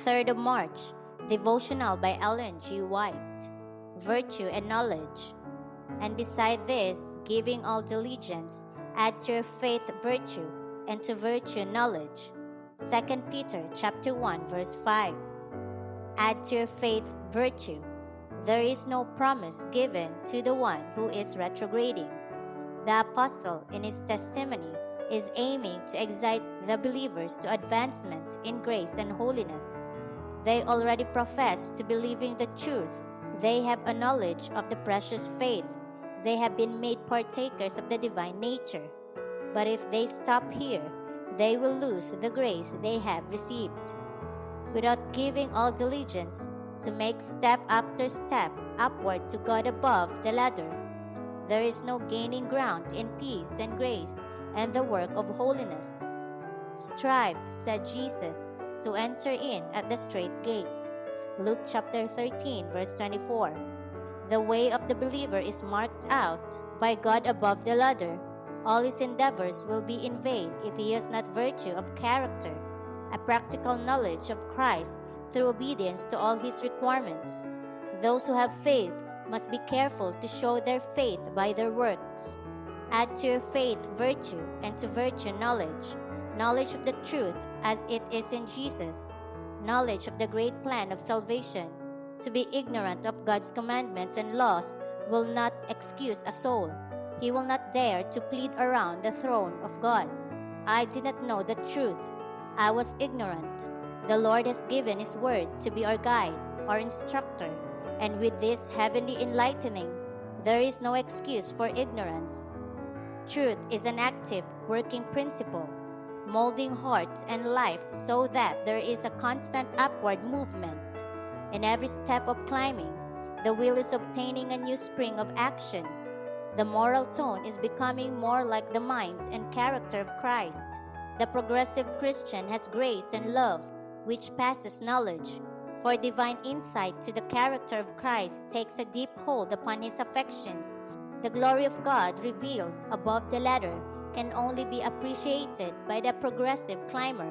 3rd of March, Devotional by Ellen G. White, Virtue and Knowledge. And beside this, giving all diligence, add to your faith virtue, and to virtue knowledge. 2 Peter chapter 1 verse 5. Add to your faith virtue. There is no promise given to the one who is retrograding. The apostle, in his testimony, is aiming to excite the believers to advancement in grace and holiness. They already profess to believing the truth. They have a knowledge of the precious faith. They have been made partakers of the divine nature. But if they stop here, they will lose the grace they have received. Without giving all diligence to make step after step upward to God above the ladder, there is no gaining ground in peace and grace and the work of holiness. Strive, said Jesus, to enter in at the strait gate. Luke chapter 13 verse 24. The way of the believer is marked out by God above the ladder. All his endeavors will be in vain if he has not virtue of character, a practical knowledge of Christ through obedience to all his requirements. Those who have faith must be careful to show their faith by their works. Add to your faith virtue, and to virtue knowledge, knowledge of the truth as it is in Jesus, knowledge of the great plan of salvation. To be ignorant of God's commandments and laws will not excuse a soul. He will not dare to plead around the throne of God. I did not know the truth. I was ignorant. The Lord has given His word to be our guide, our instructor, and with this heavenly enlightening, there is no excuse for ignorance. Truth is an active, working principle, molding hearts and life so that there is a constant upward movement. In every step of climbing, the wheel is obtaining a new spring of action. The moral tone is becoming more like the mind and character of Christ. The progressive Christian has grace and love, which passes knowledge. For divine insight to the character of Christ takes a deep hold upon his affections. The glory of God revealed above the ladder can only be appreciated by the progressive climber,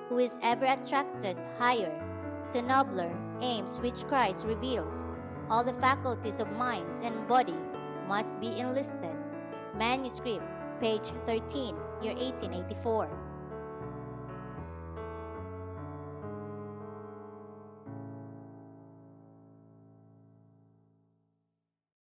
who is ever attracted higher to nobler aims which Christ reveals. All the faculties of mind and body must be enlisted. Manuscript, page 13, year 1884.